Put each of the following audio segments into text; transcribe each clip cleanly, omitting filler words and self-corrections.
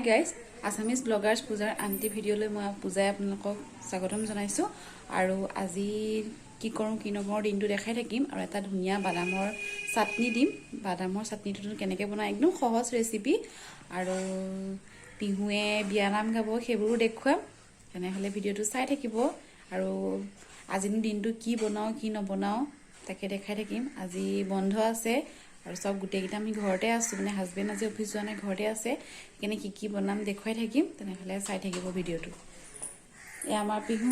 Guys, Assamese ব্লগাৰ্ছ পূজাৰ আনটি ভিডিঅ'লৈ মই পূজাই আপোনালোকক স্বাগতম জনাইছোঁ। আৰু আজি কি কৰোঁ কি নকৰোঁ দিনটো দেখাই থাকিম আৰু এটা ধুনীয়া বাদামৰ চাটনি দিম। বাদামৰ চাটনিটো কেনেকৈ বনাই একদম সহজ ৰেচিপি, আৰু পিহুৱে বিয়ানাম গাব সেইবোৰো দেখুৱাম। তেনেহ'লে ভিডিঅ'টো চাই থাকিব। আৰু আজিৰ দিনটো কি বনাওঁ কি নবনাওঁ তাকে দেখাই থাকিম। আজি বন্ধ আছে আৰু সব গোটেইকেইটা আমি ঘৰতে আছোঁ, মানে হাজবেণ্ড আজি অফিচ যোৱা নাই, ঘৰতে আছে। সেইকাৰণে কি বনাম দেখুৱাই থাকিম, তেনেহ'লে চাই থাকিব ভিডিঅ'টো। এয়া আমাৰ পিহু।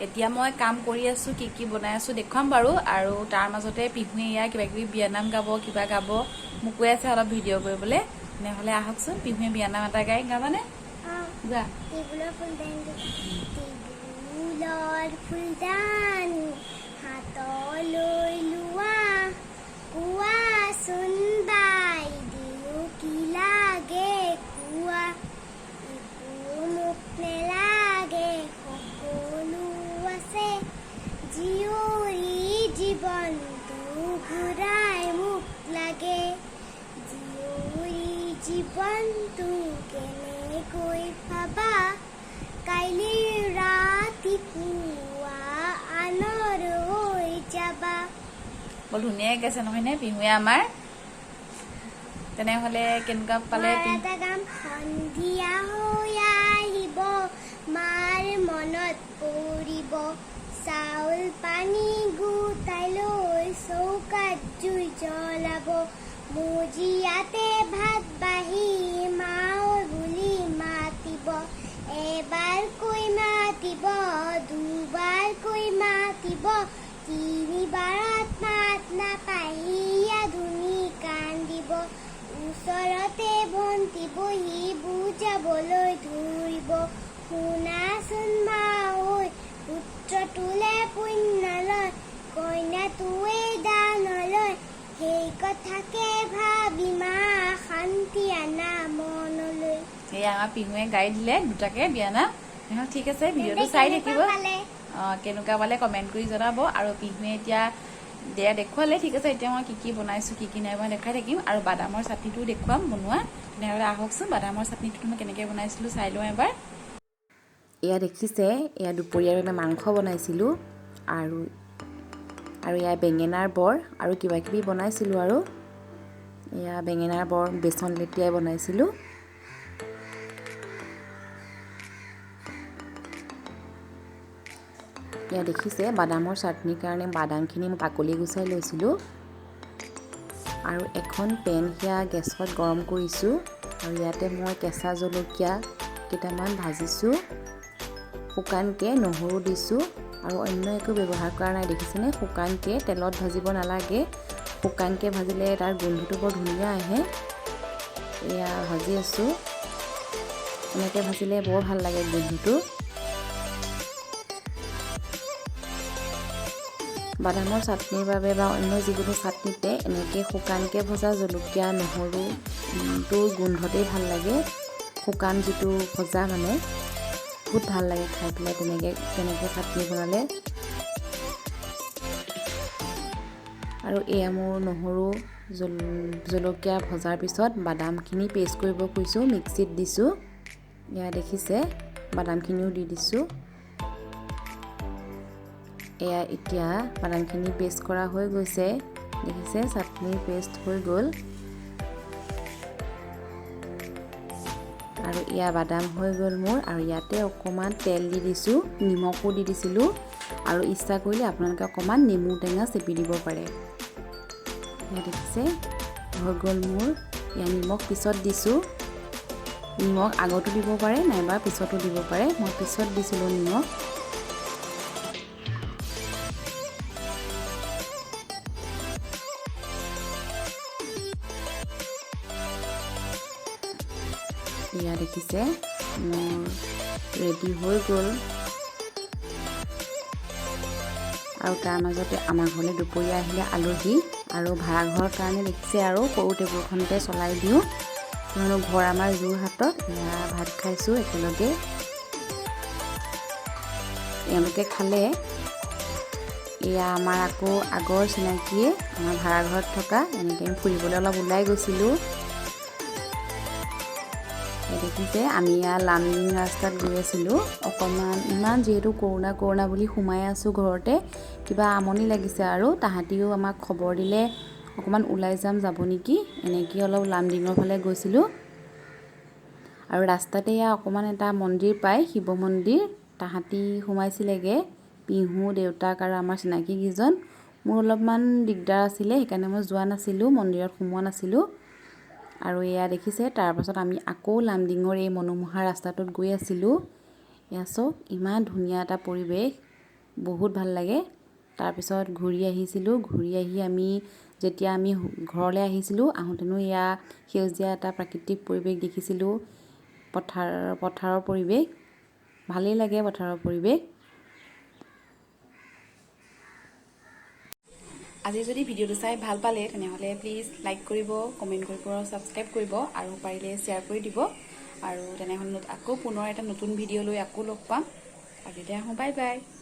এতিয়া মই কাম কৰি আছোঁ, কি বনাই আছোঁ দেখুৱাম বাৰু। আৰু তাৰ মাজতে পিহুৱে ইয়াৰ কিবাকিবি বিয়ানাম গাব, কিবা গাব, মোক কৈ আছে অলপ ভিডিঅ' কৰিবলৈ। তেনেহ'লে আহকচোন, পিহুৱে বিয়ানাম এটা গাই, গাবানে? গোৱা। ফুলদানি হাতলৈ লোৱা, কোৱাচোন বাইদেউ কি লাগে কোৱা, একো মোক নেলাগে সকলো আছে, জীয়ৰী জীৱনটো ঘূৰাই মোক লাগে, জীয়ৰী জীৱনটো কেনেকৈ পাবা, কাইলৈ ৰাতিপুৱা আনৰ হৈ যাবা। বৰ ধুনীয়াকৈ গাইছে নহয়নে পিহুৱে আমাৰ? তেনেহ'লে কেনেকুৱা পালে? এটা গান। সন্ধিয়া হৈ আহিব, মাৰ মনত পৰিব, চাউল পানী গোটাই লৈ চৌকাত জুই জ্বলাব, মজিয়াতে ভাত বাঢ়ি মাও বুলি মাতিব, এবাৰকৈ মাতিব, দুবাৰকৈ মাতিব, তিনিবাৰত মাত নাপাই ধুনী কান্দিব, ওচৰতে ভণ্টি বহি বুজাবলৈ ধৰিব, শুনাচোন মা ঐ, পুত্ৰটোলে পুণ্য লয়, কন্যাটোৱে দান লয়, সেই কথাকে ভাবি মা শান্তি আনা মনলৈ। সেয়া আমাৰ পিহুৱে গাই দিলে দুটাকে বিয়ানাম। ঠিক আছে, ভিডিঅ'টো চাই থাকিব। কেনেকুৱা পালে কমেণ্ট কৰি জনাব। আৰু পিহুৱে এতিয়া দেখুৱালে, ঠিক আছে। এতিয়া মই কি বনাইছোঁ কি নাই মই দেখাই থাকিম, আৰু বাদামৰ চাটনিটোও দেখুৱাম বনোৱা। তেনেহ'লে আহকচোন, বাদামৰ চাটনিটো মই কেনেকৈ বনাইছিলোঁ চাই লওঁ এবাৰ। এয়া দেখিছে, এয়া দুপৰীয়াৰ বাবে মাংস বনাইছিলোঁ, আৰু এয়া বেঙেনাৰ বৰ আৰু কিবাকিবি বনাইছিলোঁ। আৰু এয়া বেঙেনাৰ বৰ বেচন লেটিয়াই বনাইছিলোঁ। এয়া দেখিছে, বাদামৰ চাটনিৰ কাৰণে বাদামখিনি মই বাকলি গুচাই লৈছিলোঁ, আৰু এখন পেন সেয়া গেছত গৰম কৰিছোঁ, আৰু ইয়াতে মই কেঁচা জলকীয়া কেইটামান ভাজিছোঁ, শুকানকৈ নহৰু দিছোঁ, আৰু অন্য একো ব্যৱহাৰ কৰা নাই। দেখিছেনে, শুকানকৈ তেলত ভাজিব নালাগে, শুকানকৈ ভাজিলে তাৰ গোন্ধটো বৰ ধুনীয়া আহে। এয়া ভাজি আছোঁ, এনেকৈ ভাজিলে বৰ ভাল লাগে গোন্ধটো। বাদামৰ চাটনিৰ বাবে বা অন্য যিকোনো চাটনিতে এনেকৈ শুকানকৈ ভজা জলকীয়া নহৰুটোৰ গোন্ধতেই ভাল লাগে। শুকান যিটো ভজা মানে বহুত ভাল লাগে খাই পেলাই, তেনেকৈ চাটনি বনালে। আৰু এয়া মোৰ নহৰু জলকীয়া ভজাৰ পিছত বাদামখিনি পেষ্ট কৰিব কৈছোঁ, মিক্সিত দিছোঁ। এয়া দেখিছে, বাদামখিনিও দি দিছোঁ। এয়া এতিয়া বাদামখিনি পেষ্ট কৰা হৈ গৈছে, দেখিছে, চাটনিৰ পেষ্ট হৈ গ'ল। আৰু এয়া বাদাম হৈ গ'ল মোৰ, আৰু ইয়াতে অকণমান তেল দি দিছোঁ, নিমখো দি দিছিলোঁ, আৰু ইচ্ছা কৰিলে আপোনালোকে অকণমান নেমু টেঙা চেপি দিব পাৰে। এয়া দেখিছে, হৈ গ'ল মোৰ। এয়া নিমখ পিছত দিছোঁ, নিমখ আগতো দিব পাৰে নাইবা পিছতো দিব পাৰে, মই পিছত দিছিলোঁ নিমখ। এয়া দেখিছে, মোৰ ৰেডি হৈ গ'ল। আৰু তাৰ মাজতে আমাৰ ঘৰলৈ দুপৰীয়া আহিলে আলহী, আৰু ভাড়াঘৰৰ কাৰণে দেখিছে আৰু সৰু টেবুলখনতে চলাই দিওঁ, কিয়নো ঘৰ আমাৰ যোৰহাটত। এয়া ভাত খাইছোঁ একেলগে, এওঁলোকে খালে। এয়া আমাৰ আকৌ আগৰ চিনাকিয়ে, আমাৰ ভাড়াঘৰত থকা। এনেকৈ ফুৰিবলৈ অলপ ওলাই গৈছিলোঁ, দেখিছে আমি লামডিং ৰাস্তাত গৈ আছিলোঁ অকণমান ইমান যিহেতু কৰোণা বুলি সোমাই আছোঁ ঘৰতে কিবা আমনি লাগিছে আৰু তাহাঁতিও আমাক খবৰ দিলে অকণমান ওলাই যাব নেকি এনেকৈ অলপ লামডিঙৰ ফালে গৈছিলোঁ আৰু ৰাস্তাতে অকণমান এটা মন্দিৰ পায় শিৱ মন্দিৰ তাহাঁতি সোমাইছিলেগৈ পিহু দেউতাক আৰু আমাৰ চিনাকি কেইজন মোৰ অলপমান দিগদাৰ আছিলে সেইকাৰণে মই যোৱা নাছিলোঁ মন্দিৰত সোমোৱা নাছিলোঁ আৰু এয়া দেখিছে তাৰপাছত আমি আকৌ লামডিঙৰ এই মনোমোহা ৰাস্তাটোত গৈ আছিলোঁ এয়া চাওক ইমান ধুনীয়া এটা পৰিৱেশ বহুত ভাল লাগে তাৰপিছত ঘূৰি আহিছিলোঁ ঘূৰি আহি আমি যেতিয়া আমি ঘৰলৈ আহিছিলোঁ আহোঁতেনো এয়া সেউজীয়া এটা প্ৰাকৃতিক পৰিৱেশ দেখিছিলোঁ পথাৰৰ পৰিৱেশ ভালেই লাগে পথাৰৰ পৰিৱেশ আজি যদি ভিডিঅ'টো চাই ভাল পালে তেনেহ'লে প্লিজ লাইক কৰিব কমেণ্ট কৰিব আৰু ছাবস্ক্ৰাইব কৰিব আৰু পাৰিলে শ্বেয়াৰ কৰি দিব আৰু তেনেহ'লে আকৌ পুনৰ এটা নতুন ভিডিঅ' লৈ আকৌ লগ পাম আৰু তেতিয়া আহোঁ বাই বাই